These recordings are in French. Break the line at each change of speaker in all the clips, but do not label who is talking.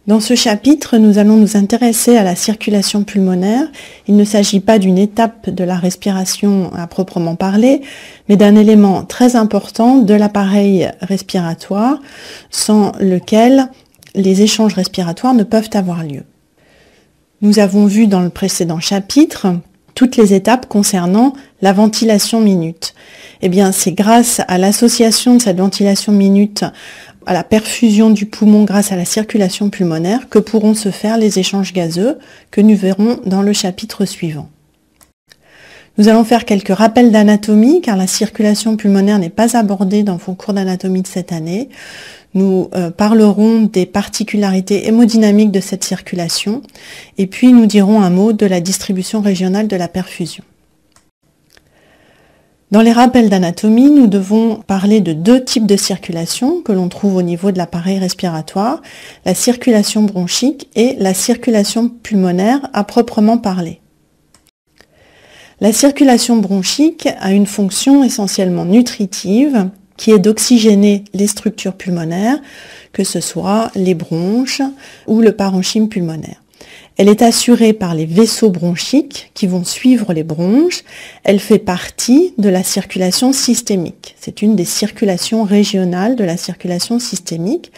Dans ce chapitre, nous allons nous intéresser à la circulation pulmonaire. Il ne s'agit pas d'une étape de la respiration à proprement parler, mais d'un élément très important de l'appareil respiratoire, sans lequel les échanges respiratoires ne peuvent avoir lieu. Nous avons vu dans le précédent chapitre toutes les étapes concernant la ventilation minute. Eh bien, c'est grâce à l'association de cette ventilation minute à la perfusion du poumon grâce à la circulation pulmonaire que pourront se faire les échanges gazeux que nous verrons dans le chapitre suivant. Nous allons faire quelques rappels d'anatomie car la circulation pulmonaire n'est pas abordée dans vos cours d'anatomie de cette année. Nous parlerons des particularités hémodynamiques de cette circulation et puis nous dirons un mot de la distribution régionale de la perfusion. Dans les rappels d'anatomie, nous devons parler de deux types de circulation que l'on trouve au niveau de l'appareil respiratoire, la circulation bronchique et la circulation pulmonaire à proprement parler. La circulation bronchique a une fonction essentiellement nutritive qui est d'oxygéner les structures pulmonaires, que ce soit les bronches ou le parenchyme pulmonaire. Elle est assurée par les vaisseaux bronchiques qui vont suivre les bronches. Elle fait partie de la circulation systémique. C'est une des circulations régionales de la circulation systémique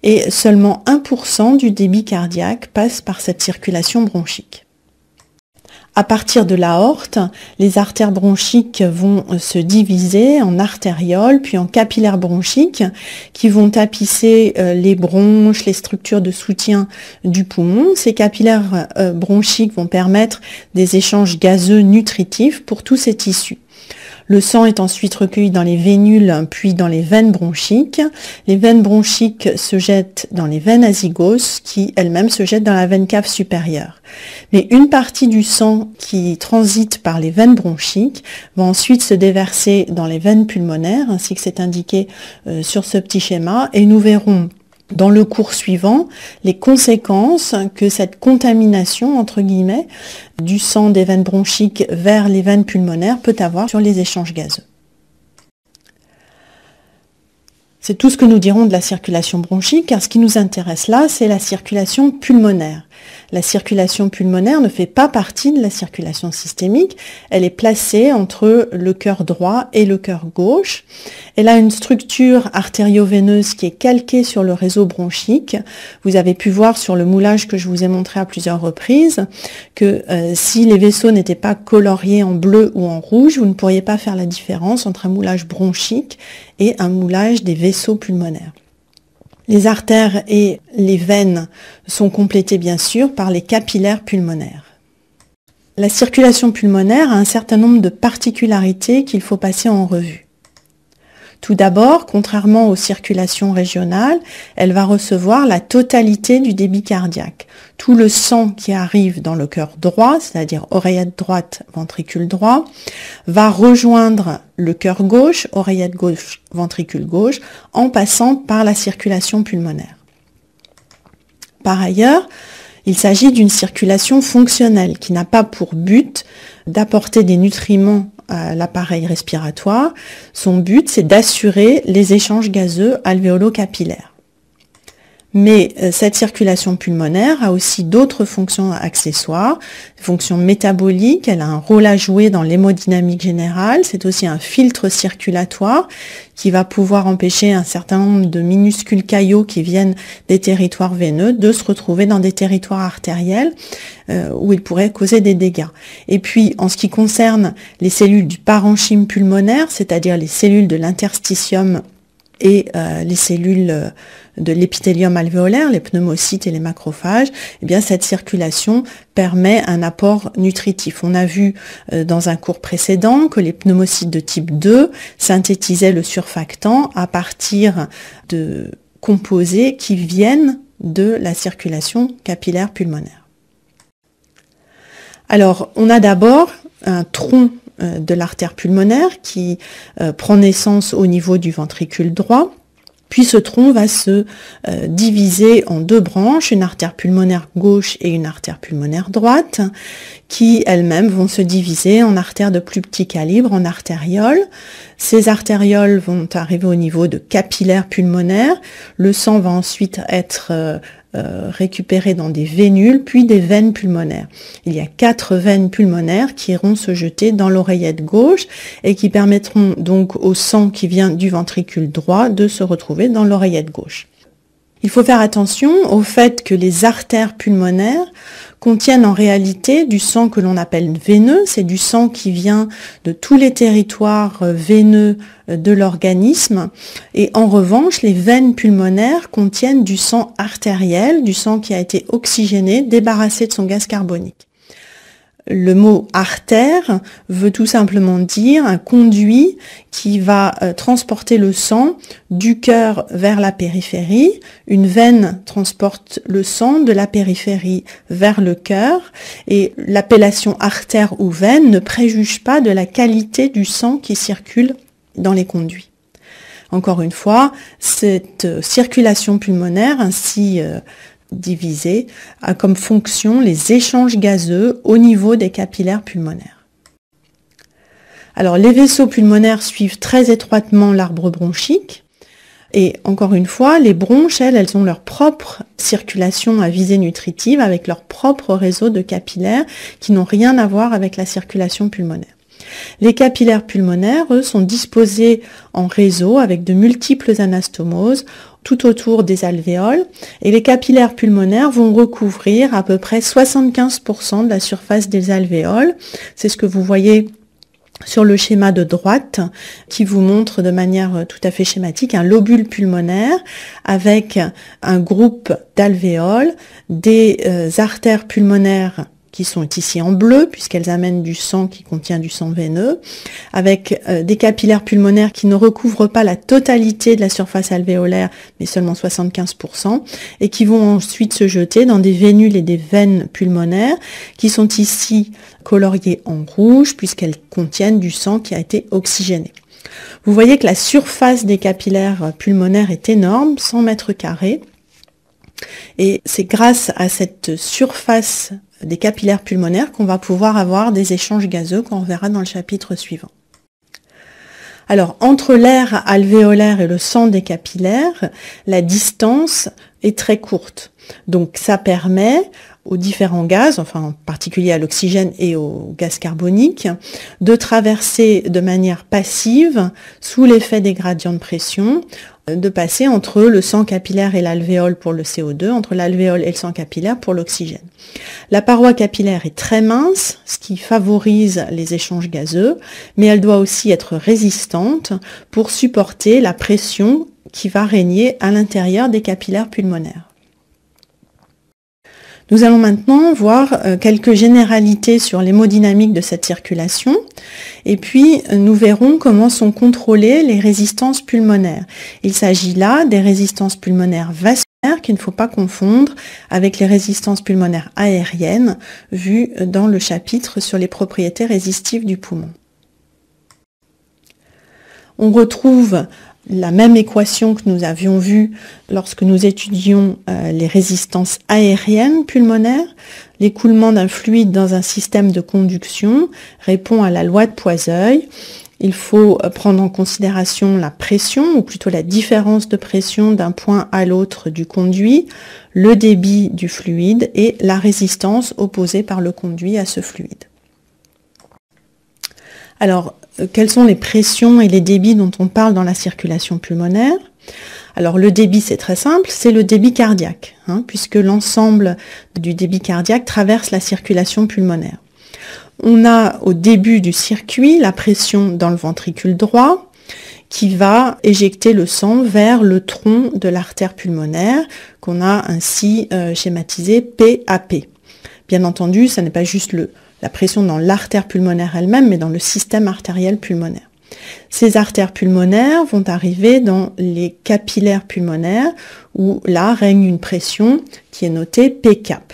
et seulement 1% du débit cardiaque passe par cette circulation bronchique. À partir de l'aorte, les artères bronchiques vont se diviser en artérioles puis en capillaires bronchiques qui vont tapisser les bronches, les structures de soutien du poumon. Ces capillaires bronchiques vont permettre des échanges gazeux nutritifs pour tous ces tissus. Le sang est ensuite recueilli dans les vénules puis dans les veines bronchiques. Les veines bronchiques se jettent dans les veines azygoses qui elles-mêmes se jettent dans la veine cave supérieure. Mais une partie du sang qui transite par les veines bronchiques va ensuite se déverser dans les veines pulmonaires ainsi que c'est indiqué sur ce petit schéma et nous verrons dans le cours suivant les conséquences que cette contamination, entre guillemets, du sang des veines bronchiques vers les veines pulmonaires peut avoir sur les échanges gazeux. C'est tout ce que nous dirons de la circulation bronchique, car ce qui nous intéresse là, c'est la circulation pulmonaire. La circulation pulmonaire ne fait pas partie de la circulation systémique, elle est placée entre le cœur droit et le cœur gauche. Elle a une structure artério-veineuse qui est calquée sur le réseau bronchique. Vous avez pu voir sur le moulage que je vous ai montré à plusieurs reprises que si les vaisseaux n'étaient pas coloriés en bleu ou en rouge, vous ne pourriez pas faire la différence entre un moulage bronchique et un moulage des vaisseaux pulmonaires. Les artères et les veines sont complétées bien sûr par les capillaires pulmonaires. La circulation pulmonaire a un certain nombre de particularités qu'il faut passer en revue. Tout d'abord, contrairement aux circulations régionales, elle va recevoir la totalité du débit cardiaque. Tout le sang qui arrive dans le cœur droit, c'est-à-dire oreillette droite, ventricule droit, va rejoindre le cœur gauche, oreillette gauche, ventricule gauche, en passant par la circulation pulmonaire. Par ailleurs, il s'agit d'une circulation fonctionnelle qui n'a pas pour but d'apporter des nutriments à l'appareil respiratoire. Son but, c'est d'assurer les échanges gazeux alvéolo-capillaires. Mais cette circulation pulmonaire a aussi d'autres fonctions accessoires, fonctions métaboliques, elle a un rôle à jouer dans l'hémodynamique générale, c'est aussi un filtre circulatoire qui va pouvoir empêcher un certain nombre de minuscules caillots qui viennent des territoires veineux de se retrouver dans des territoires artériels où ils pourraient causer des dégâts. Et puis, en ce qui concerne les cellules du parenchyme pulmonaire, c'est-à-dire les cellules de l'interstitium et les cellules de l'épithélium alvéolaire, les pneumocytes et les macrophages, eh bien cette circulation permet un apport nutritif. On a vu dans un cours précédent que les pneumocytes de type 2 synthétisaient le surfactant à partir de composés qui viennent de la circulation capillaire pulmonaire. Alors, on a d'abord un tronc de l'artère pulmonaire qui prend naissance au niveau du ventricule droit. Puis ce tronc va se diviser en deux branches, une artère pulmonaire gauche et une artère pulmonaire droite, qui elles-mêmes vont se diviser en artères de plus petit calibre, en artérioles. Ces artérioles vont arriver au niveau de capillaires pulmonaires. Le sang va ensuite être récupéré dans des vénules, puis des veines pulmonaires. Il y a 4 veines pulmonaires qui iront se jeter dans l'oreillette gauche et qui permettront donc au sang qui vient du ventricule droit de se retrouver dans l'oreillette gauche. Il faut faire attention au fait que les artères pulmonaires contiennent en réalité du sang que l'on appelle veineux, c'est du sang qui vient de tous les territoires veineux de l'organisme, et en revanche les veines pulmonaires contiennent du sang artériel, du sang qui a été oxygéné, débarrassé de son gaz carbonique. Le mot artère veut tout simplement dire un conduit qui va transporter le sang du cœur vers la périphérie. Une veine transporte le sang de la périphérie vers le cœur, et l'appellation artère ou veine ne préjuge pas de la qualité du sang qui circule dans les conduits. Encore une fois, cette circulation pulmonaire ainsi divisée a comme fonction les échanges gazeux au niveau des capillaires pulmonaires. Alors les vaisseaux pulmonaires suivent très étroitement l'arbre bronchique, et encore une fois, les bronches, elles ont leur propre circulation à visée nutritive avec leur propre réseau de capillaires qui n'ont rien à voir avec la circulation pulmonaire. Les capillaires pulmonaires, eux, sont disposés en réseau avec de multiples anastomoses tout autour des alvéoles, et les capillaires pulmonaires vont recouvrir à peu près 75% de la surface des alvéoles. C'est ce que vous voyez sur le schéma de droite qui vous montre de manière tout à fait schématique un lobule pulmonaire avec un groupe d'alvéoles, des artères pulmonaires qui sont ici en bleu puisqu'elles amènent du sang qui contient du sang veineux, avec des capillaires pulmonaires qui ne recouvrent pas la totalité de la surface alvéolaire, mais seulement 75%, et qui vont ensuite se jeter dans des vénules et des veines pulmonaires qui sont ici coloriées en rouge puisqu'elles contiennent du sang qui a été oxygéné. Vous voyez que la surface des capillaires pulmonaires est énorme, 100 mètres carrés, et c'est grâce à cette surface des capillaires pulmonaires qu'on va pouvoir avoir des échanges gazeux qu'on verra dans le chapitre suivant. Alors, entre l'air alvéolaire et le sang des capillaires, la distance est très courte. Donc, ça permet aux différents gaz, enfin en particulier à l'oxygène et au gaz carbonique, de traverser de manière passive, sous l'effet des gradients de pression, de passer entre le sang capillaire et l'alvéole pour le CO2, entre l'alvéole et le sang capillaire pour l'oxygène. La paroi capillaire est très mince, ce qui favorise les échanges gazeux, mais elle doit aussi être résistante pour supporter la pression qui va régner à l'intérieur des capillaires pulmonaires. Nous allons maintenant voir quelques généralités sur l'hémodynamique de cette circulation, et puis nous verrons comment sont contrôlées les résistances pulmonaires. Il s'agit là des résistances pulmonaires vasculaires qu'il ne faut pas confondre avec les résistances pulmonaires aériennes vues dans le chapitre sur les propriétés résistives du poumon. On retrouve la même équation que nous avions vue lorsque nous étudions les résistances aériennes pulmonaires. L'écoulement d'un fluide dans un système de conduction répond à la loi de Poiseuille. Il faut prendre en considération la pression, ou plutôt la différence de pression d'un point à l'autre du conduit, le débit du fluide et la résistance opposée par le conduit à ce fluide. Alors, quelles sont les pressions et les débits dont on parle dans la circulation pulmonaire? Alors le débit, c'est très simple, c'est le débit cardiaque, puisque l'ensemble du débit cardiaque traverse la circulation pulmonaire. On a au début du circuit la pression dans le ventricule droit qui va éjecter le sang vers le tronc de l'artère pulmonaire qu'on a ainsi schématisé PAP. Bien entendu, ce n'est pas juste la pression dans l'artère pulmonaire elle-même, mais dans le système artériel pulmonaire. Ces artères pulmonaires vont arriver dans les capillaires pulmonaires, où là règne une pression qui est notée Pcap.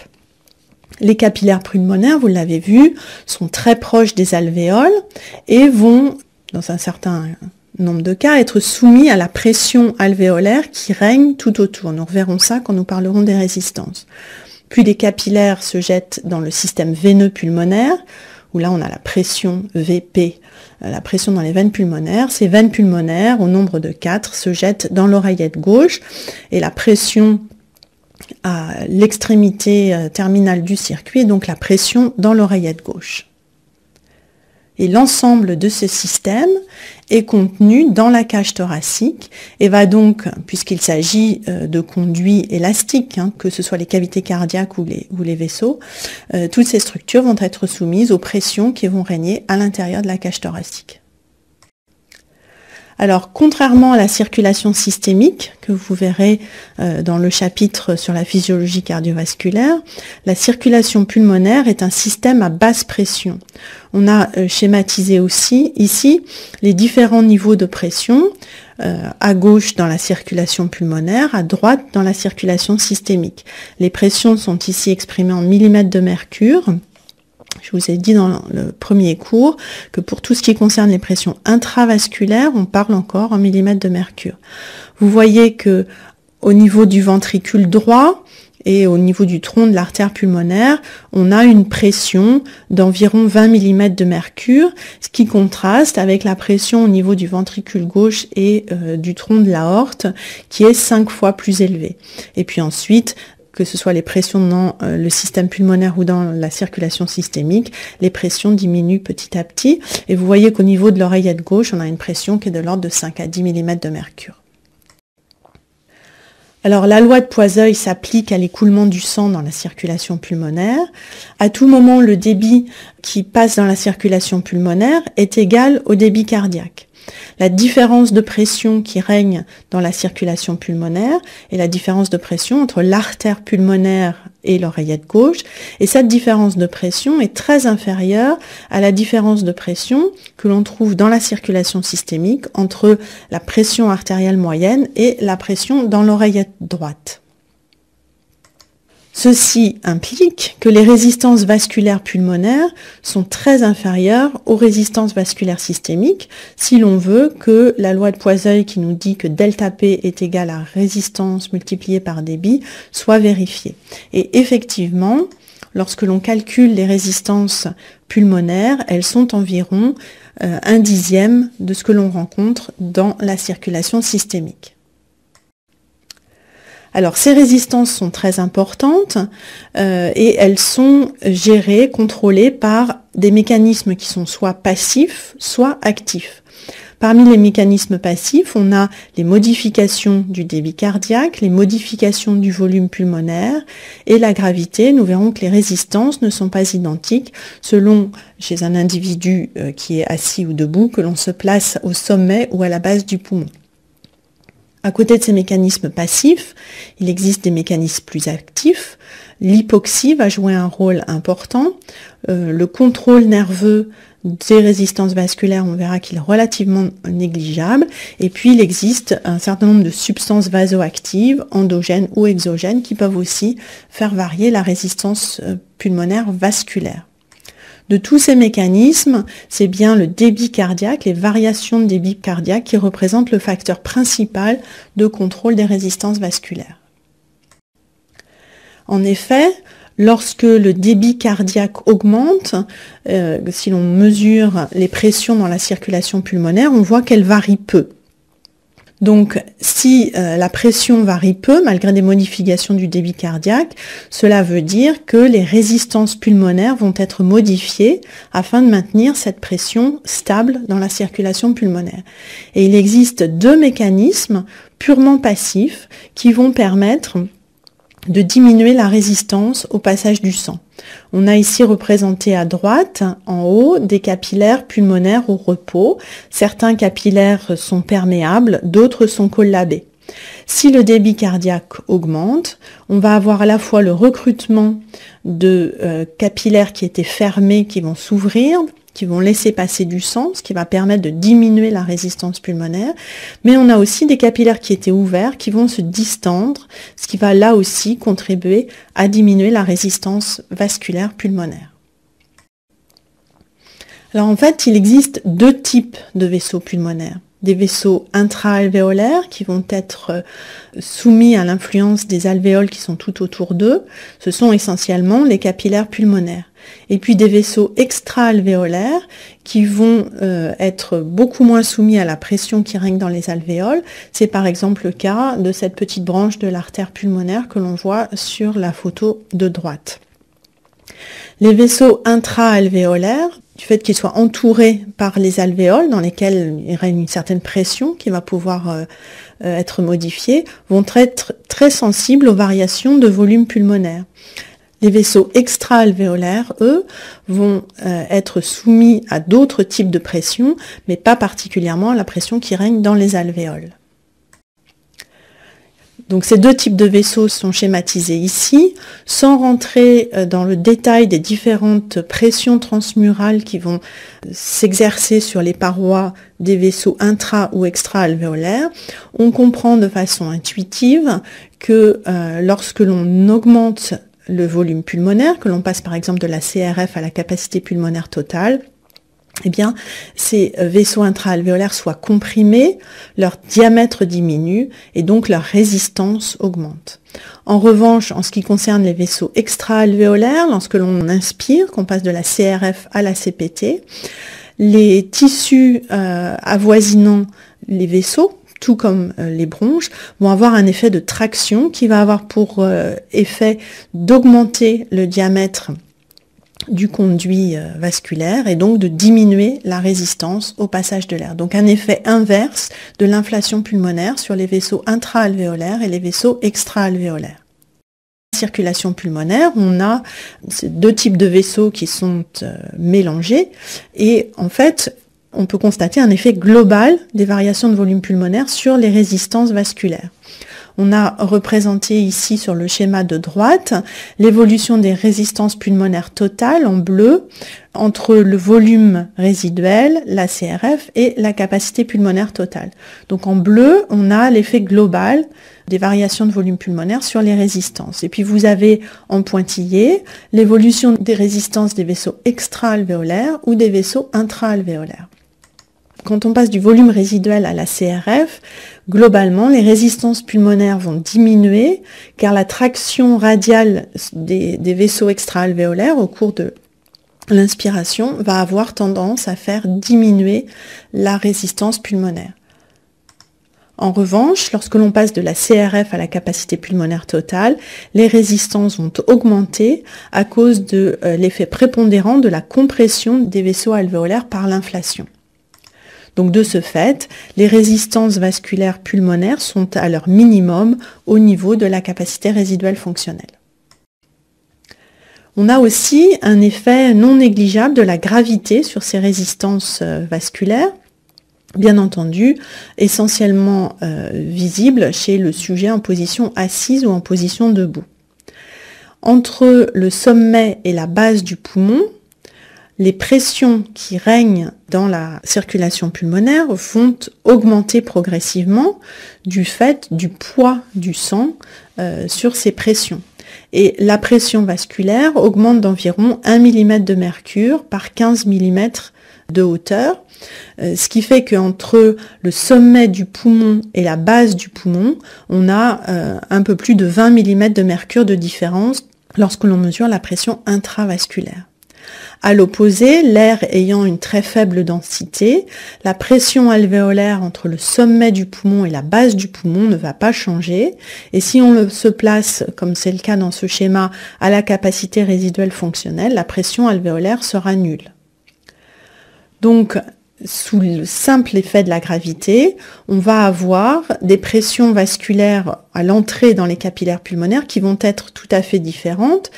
Les capillaires pulmonaires, vous l'avez vu, sont très proches des alvéoles et vont, dans un certain nombre de cas, être soumis à la pression alvéolaire qui règne tout autour. Nous reverrons ça quand nous parlerons des résistances. Puis les capillaires se jettent dans le système veineux pulmonaire, où là on a la pression VP, la pression dans les veines pulmonaires. Ces veines pulmonaires, au nombre de 4, se jettent dans l'oreillette gauche et la pression à l'extrémité terminale du circuit est donc la pression dans l'oreillette gauche. Et l'ensemble de ce système est contenu dans la cage thoracique et va donc, puisqu'il s'agit de conduits élastiques, que ce soit les cavités cardiaques ou les vaisseaux, toutes ces structures vont être soumises aux pressions qui vont régner à l'intérieur de la cage thoracique. Alors, contrairement à la circulation systémique, que vous verrez dans le chapitre sur la physiologie cardiovasculaire, la circulation pulmonaire est un système à basse pression. On a schématisé aussi ici les différents niveaux de pression, à gauche dans la circulation pulmonaire, à droite dans la circulation systémique. Les pressions sont ici exprimées en millimètres de mercure. Je vous ai dit dans le premier cours que pour tout ce qui concerne les pressions intravasculaires, on parle encore en millimètres de mercure. Vous voyez que au niveau du ventricule droit et au niveau du tronc de l'artère pulmonaire, on a une pression d'environ 20 mm de mercure, ce qui contraste avec la pression au niveau du ventricule gauche et du tronc de l'aorte, qui est 5 fois plus élevée. Et puis ensuite, que ce soit les pressions dans le système pulmonaire ou dans la circulation systémique, les pressions diminuent petit à petit. Et vous voyez qu'au niveau de l'oreillette gauche, on a une pression qui est de l'ordre de 5 à 10 mm de mercure. Alors la loi de Poiseuille s'applique à l'écoulement du sang dans la circulation pulmonaire. À tout moment, le débit qui passe dans la circulation pulmonaire est égal au débit cardiaque. La différence de pression qui règne dans la circulation pulmonaire est la différence de pression entre l'artère pulmonaire et l'oreillette gauche, et cette différence de pression est très inférieure à la différence de pression que l'on trouve dans la circulation systémique entre la pression artérielle moyenne et la pression dans l'oreillette droite. Ceci implique que les résistances vasculaires pulmonaires sont très inférieures aux résistances vasculaires systémiques si l'on veut que la loi de Poiseuille qui nous dit que ΔP est égal à résistance multipliée par débit soit vérifiée. Et effectivement, lorsque l'on calcule les résistances pulmonaires, elles sont environ 1/10 de ce que l'on rencontre dans la circulation systémique. Alors ces résistances sont très importantes et elles sont gérées, contrôlées par des mécanismes qui sont soit passifs, soit actifs. Parmi les mécanismes passifs, on a les modifications du débit cardiaque, les modifications du volume pulmonaire et la gravité. Nous verrons que les résistances ne sont pas identiques selon chez un individu qui est assis ou debout, que l'on se place au sommet ou à la base du poumon. À côté de ces mécanismes passifs, il existe des mécanismes plus actifs. L'hypoxie va jouer un rôle important. Le contrôle nerveux des résistances vasculaires, on verra qu'il est relativement négligeable. Et puis, il existe un certain nombre de substances vasoactives, endogènes ou exogènes, qui peuvent aussi faire varier la résistance pulmonaire vasculaire. De tous ces mécanismes, c'est bien le débit cardiaque, les variations de débit cardiaque qui représentent le facteur principal de contrôle des résistances vasculaires. En effet, lorsque le débit cardiaque augmente, si l'on mesure les pressions dans la circulation pulmonaire, on voit qu'elles varient peu. Donc, si la pression varie peu, malgré des modifications du débit cardiaque, cela veut dire que les résistances pulmonaires vont être modifiées afin de maintenir cette pression stable dans la circulation pulmonaire. Et il existe deux mécanismes purement passifs qui vont permettre de diminuer la résistance au passage du sang. On a ici représenté à droite, en haut, des capillaires pulmonaires au repos. Certains capillaires sont perméables, d'autres sont collabés. Si le débit cardiaque augmente, on va avoir à la fois le recrutement de capillaires qui étaient fermés, qui vont s'ouvrir, qui vont laisser passer du sang, ce qui va permettre de diminuer la résistance pulmonaire, mais on a aussi des capillaires qui étaient ouverts, qui vont se distendre, ce qui va là aussi contribuer à diminuer la résistance vasculaire pulmonaire. Alors en fait, il existe deux types de vaisseaux pulmonaires. des vaisseaux intra-alvéolaires qui vont être soumis à l'influence des alvéoles qui sont tout autour d'eux. Ce sont essentiellement les capillaires pulmonaires. Et puis des vaisseaux extra-alvéolaires qui vont être beaucoup moins soumis à la pression qui règne dans les alvéoles. C'est par exemple le cas de cette petite branche de l'artère pulmonaire que l'on voit sur la photo de droite. Les vaisseaux intra-alvéolaires, du fait qu'ils soient entourés par les alvéoles dans lesquels il règne une certaine pression qui va pouvoir être modifiée, vont être très sensibles aux variations de volume pulmonaire. Les vaisseaux extra-alvéolaires, eux, vont être soumis à d'autres types de pression, mais pas particulièrement à la pression qui règne dans les alvéoles. Donc ces deux types de vaisseaux sont schématisés ici, sans rentrer dans le détail des différentes pressions transmurales qui vont s'exercer sur les parois des vaisseaux intra- ou extra-alvéolaires. On comprend de façon intuitive que lorsque l'on augmente le volume pulmonaire, que l'on passe par exemple de la CRF à la capacité pulmonaire totale, eh bien, ces vaisseaux intra-alvéolaires soient comprimés, leur diamètre diminue et donc leur résistance augmente. En revanche, en ce qui concerne les vaisseaux extra-alvéolaires, lorsque l'on inspire, qu'on passe de la CRF à la CPT, les tissus avoisinant les vaisseaux, tout comme les bronches, vont avoir un effet de traction qui va avoir pour effet d'augmenter le diamètre du conduit vasculaire et donc de diminuer la résistance au passage de l'air. Donc un effet inverse de l'inflation pulmonaire sur les vaisseaux intra-alvéolaires et les vaisseaux extra-alvéolaires. En circulation pulmonaire, on a ces deux types de vaisseaux qui sont mélangés et en fait, on peut constater un effet global des variations de volume pulmonaire sur les résistances vasculaires. On a représenté ici sur le schéma de droite l'évolution des résistances pulmonaires totales en bleu entre le volume résiduel, la CRF et la capacité pulmonaire totale. Donc en bleu, on a l'effet global des variations de volume pulmonaire sur les résistances. Et puis vous avez en pointillé l'évolution des résistances des vaisseaux extra-alvéolaires ou des vaisseaux intra-alvéolaires. Quand on passe du volume résiduel à la CRF, globalement, les résistances pulmonaires vont diminuer car la traction radiale des vaisseaux extra-alvéolaires au cours de l'inspiration va avoir tendance à faire diminuer la résistance pulmonaire. En revanche, lorsque l'on passe de la CRF à la capacité pulmonaire totale, les résistances vont augmenter à cause de l'effet prépondérant de la compression des vaisseaux alvéolaires par l'inflation. Donc de ce fait, les résistances vasculaires pulmonaires sont à leur minimum au niveau de la capacité résiduelle fonctionnelle. On a aussi un effet non négligeable de la gravité sur ces résistances vasculaires, bien entendu essentiellement visible chez le sujet en position assise ou en position debout. Entre le sommet et la base du poumon, les pressions qui règnent dans la circulation pulmonaire vont augmenter progressivement du fait du poids du sang sur ces pressions. Et la pression vasculaire augmente d'environ 1 mm de mercure par 15 mm de hauteur, ce qui fait qu'entre le sommet du poumon et la base du poumon, on a un peu plus de 20 mm de mercure de différence lorsque l'on mesure la pression intravasculaire. À l'opposé, l'air ayant une très faible densité, la pression alvéolaire entre le sommet du poumon et la base du poumon ne va pas changer. Et si on se place, comme c'est le cas dans ce schéma, à la capacité résiduelle fonctionnelle, la pression alvéolaire sera nulle. Donc, sous le simple effet de la gravité, on va avoir des pressions vasculaires à l'entrée dans les capillaires pulmonaires qui vont être tout à fait différentes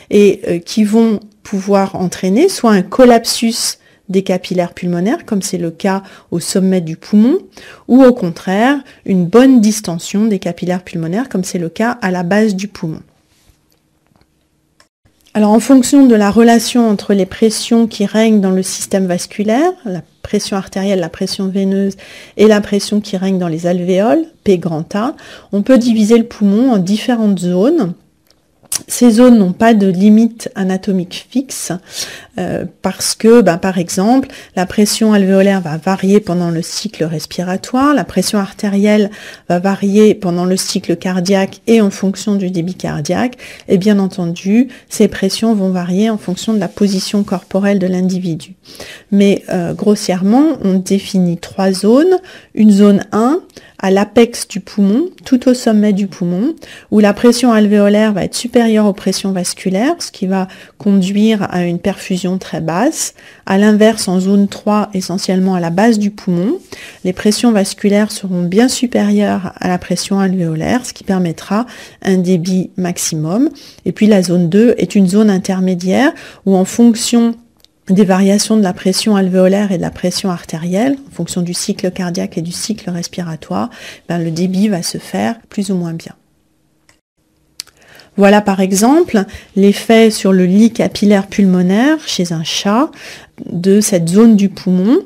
et qui vont pouvoir entraîner soit un collapsus des capillaires pulmonaires, comme c'est le cas au sommet du poumon, ou au contraire, une bonne distension des capillaires pulmonaires, comme c'est le cas à la base du poumon. Alors en fonction de la relation entre les pressions qui règnent dans le système vasculaire, la pression artérielle, la pression veineuse et la pression qui règne dans les alvéoles, P grand A, on peut diviser le poumon en différentes zones Ces zones n'ont pas de limite anatomique fixe parce que, par exemple, la pression alvéolaire va varier pendant le cycle respiratoire, la pression artérielle va varier pendant le cycle cardiaque et en fonction du débit cardiaque, et bien entendu, ces pressions vont varier en fonction de la position corporelle de l'individu. Mais grossièrement, on définit 3 zones. Une zone 1, à l'apex du poumon, tout au sommet du poumon, où la pression alvéolaire va être supérieure aux pressions vasculaires, ce qui va conduire à une perfusion très basse. À l'inverse, en zone 3, essentiellement à la base du poumon, les pressions vasculaires seront bien supérieures à la pression alvéolaire, ce qui permettra un débit maximum. Et puis la zone 2 est une zone intermédiaire où en fonction des variations de la pression alvéolaire et de la pression artérielle, en fonction du cycle cardiaque et du cycle respiratoire, le débit va se faire plus ou moins bien. Voilà par exemple l'effet sur le lit capillaire pulmonaire chez un chat de cette zone du poumon.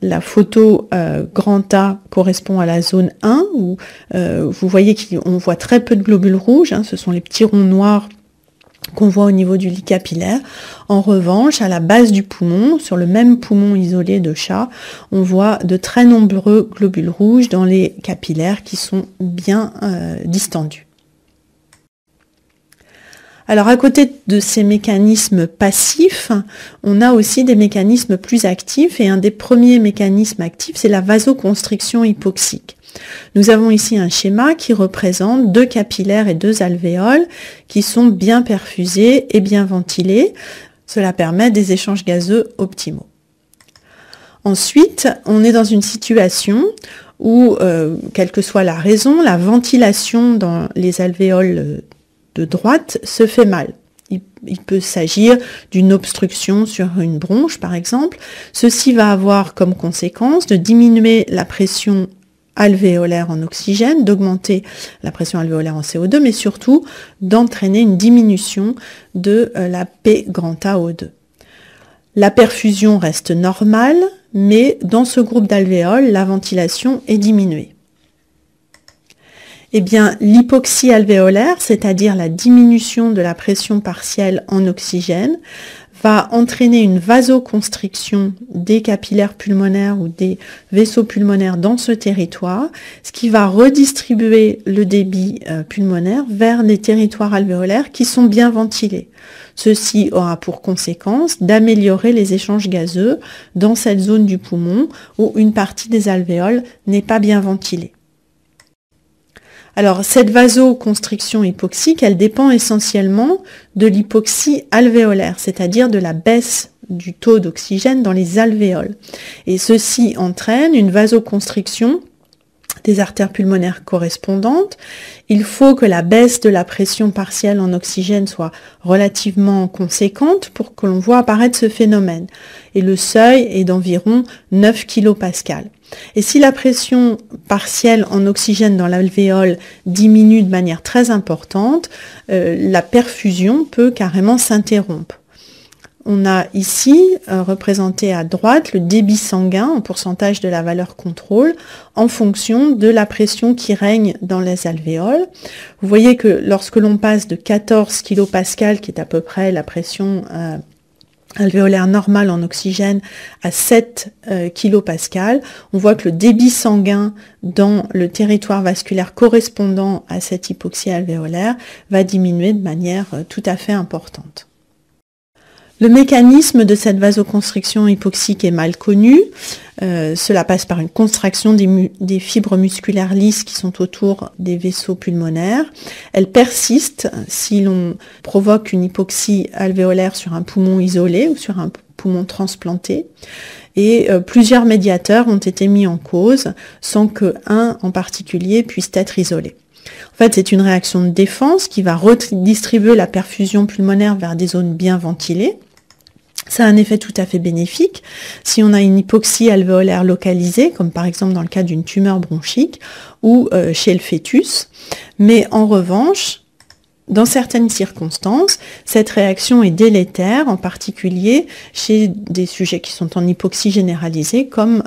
La photo grand A correspond à la zone 1 où vous voyez qu'on voit très peu de globules rouges, ce sont les petits ronds noirs qu'on voit au niveau du lit capillaire. En revanche, à la base du poumon, sur le même poumon isolé de chat, on voit de très nombreux globules rouges dans les capillaires qui sont bien distendus. Alors à côté de ces mécanismes passifs, on a aussi des mécanismes plus actifs et un des premiers mécanismes actifs, c'est la vasoconstriction hypoxique. Nous avons ici un schéma qui représente 2 capillaires et 2 alvéoles qui sont bien perfusés et bien ventilés. Cela permet des échanges gazeux optimaux. Ensuite, on est dans une situation où, quelle que soit la raison, la ventilation dans les alvéoles de droite se fait mal. Il peut s'agir d'une obstruction sur une bronche, par exemple. Ceci va avoir comme conséquence de diminuer la pression alvéolaire en oxygène, d'augmenter la pression alvéolaire en CO2, mais surtout d'entraîner une diminution de la P grand AO2. La perfusion reste normale, mais dans ce groupe d'alvéoles, la ventilation est diminuée. Eh bien, l'hypoxie alvéolaire, c'est-à-dire la diminution de la pression partielle en oxygène, va entraîner une vasoconstriction des capillaires pulmonaires ou des vaisseaux pulmonaires dans ce territoire, ce qui va redistribuer le débit pulmonaire vers les territoires alvéolaires qui sont bien ventilés. Ceci aura pour conséquence d'améliorer les échanges gazeux dans cette zone du poumon où une partie des alvéoles n'est pas bien ventilée. Alors, cette vasoconstriction hypoxique, elle dépend essentiellement de l'hypoxie alvéolaire, c'est-à-dire de la baisse du taux d'oxygène dans les alvéoles. Et ceci entraîne une vasoconstriction des artères pulmonaires correspondantes. Il faut que la baisse de la pression partielle en oxygène soit relativement conséquente pour que l'on voit apparaître ce phénomène. Et le seuil est d'environ 9 kPa. Et si la pression partielle en oxygène dans l'alvéole diminue de manière très importante, la perfusion peut carrément s'interrompre. On a ici représenté à droite le débit sanguin en pourcentage de la valeur contrôle en fonction de la pression qui règne dans les alvéoles. Vous voyez que lorsque l'on passe de 14 kPa, qui est à peu près la pression alvéolaire normale en oxygène, à 7 kPa, on voit que le débit sanguin dans le territoire vasculaire correspondant à cette hypoxie alvéolaire va diminuer de manière tout à fait importante. Le mécanisme de cette vasoconstriction hypoxique est mal connu. Cela passe par une contraction des fibres musculaires lisses qui sont autour des vaisseaux pulmonaires. Elle persiste si l'on provoque une hypoxie alvéolaire sur un poumon isolé ou sur un poumon transplanté. Et plusieurs médiateurs ont été mis en cause sans qu'un en particulier puisse être isolé. En fait, c'est une réaction de défense qui va redistribuer la perfusion pulmonaire vers des zones bien ventilées. Ça a un effet tout à fait bénéfique si on a une hypoxie alvéolaire localisée, comme par exemple dans le cas d'une tumeur bronchique ou chez le fœtus. Mais en revanche, dans certaines circonstances, cette réaction est délétère, en particulier chez des sujets qui sont en hypoxie généralisée, comme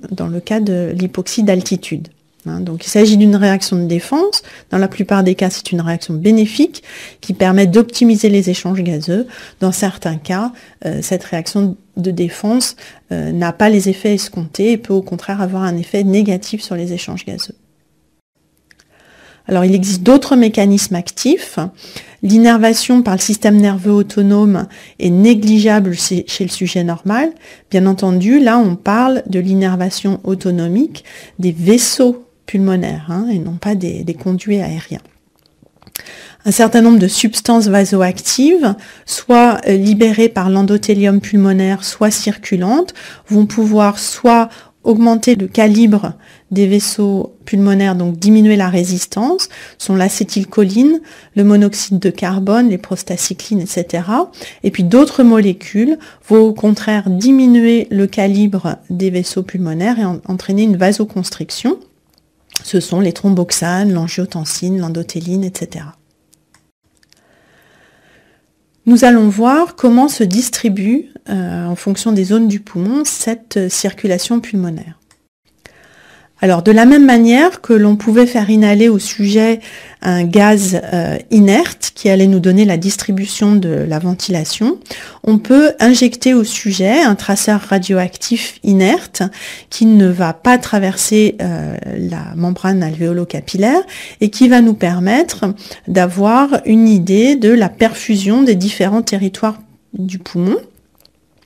dans le cas de l'hypoxie d'altitude. Donc il s'agit d'une réaction de défense. Dans la plupart des cas, c'est une réaction bénéfique qui permet d'optimiser les échanges gazeux. Dans certains cas, cette réaction de défense n'a pas les effets escomptés et peut au contraire avoir un effet négatif sur les échanges gazeux. Alors il existe d'autres mécanismes actifs. L'innervation par le système nerveux autonome est négligeable chez le sujet normal. Bien entendu, là on parle de l'innervation autonomique des vaisseaux pulmonaires et non pas des conduits aériens. Un certain nombre de substances vasoactives, soit libérées par l'endothélium pulmonaire, soit circulantes, vont pouvoir soit augmenter le calibre des vaisseaux pulmonaires, donc diminuer la résistance, sont l'acétylcholine, le monoxyde de carbone, les prostacyclines, etc. Et puis d'autres molécules vont au contraire diminuer le calibre des vaisseaux pulmonaires et entraîner une vasoconstriction. Ce sont les thromboxanes, l'angiotensine, l'endothéline, etc. Nous allons voir comment se distribue, en fonction des zones du poumon, cette circulation pulmonaire. Alors, de la même manière que l'on pouvait faire inhaler au sujet un gaz inerte qui allait nous donner la distribution de la ventilation, on peut injecter au sujet un traceur radioactif inerte qui ne va pas traverser la membrane alvéolo-capillaire et qui va nous permettre d'avoir une idée de la perfusion des différents territoires du poumon.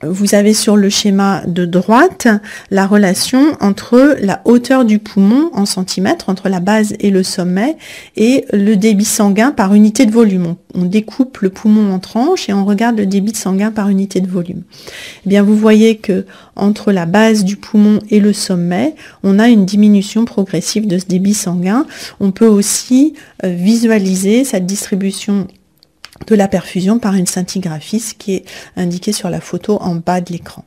Vous avez sur le schéma de droite la relation entre la hauteur du poumon en centimètres, entre la base et le sommet, et le débit sanguin par unité de volume. On découpe le poumon en tranches et on regarde le débit sanguin par unité de volume. Eh bien, vous voyez que entre la base du poumon et le sommet, on a une diminution progressive de ce débit sanguin. On peut aussi visualiser cette distribution de la perfusion par une scintigraphie, ce qui est indiqué sur la photo en bas de l'écran.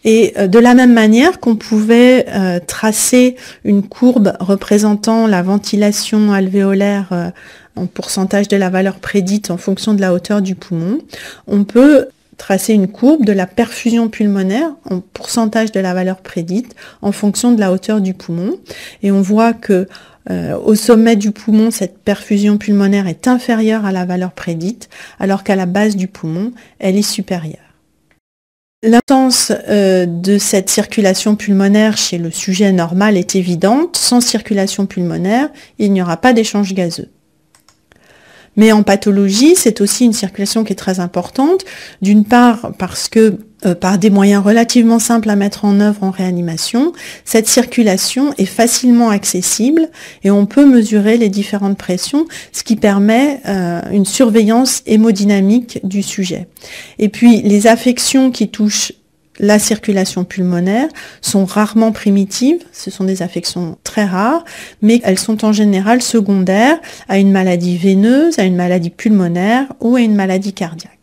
Et de la même manière qu'on pouvait tracer une courbe représentant la ventilation alvéolaire en pourcentage de la valeur prédite en fonction de la hauteur du poumon, on peut tracer une courbe de la perfusion pulmonaire en pourcentage de la valeur prédite en fonction de la hauteur du poumon. Et on voit que au sommet du poumon, cette perfusion pulmonaire est inférieure à la valeur prédite, alors qu'à la base du poumon, elle est supérieure. L'importance de cette circulation pulmonaire chez le sujet normal est évidente. Sans circulation pulmonaire, il n'y aura pas d'échange gazeux. Mais en pathologie, c'est aussi une circulation qui est très importante, d'une part parce que par des moyens relativement simples à mettre en œuvre en réanimation, cette circulation est facilement accessible et on peut mesurer les différentes pressions, ce qui permet une surveillance hémodynamique du sujet. Et puis les affections qui touchent la circulation pulmonaire sont rarement primitives, ce sont des affections très rares, mais elles sont en général secondaires à une maladie veineuse, à une maladie pulmonaire ou à une maladie cardiaque.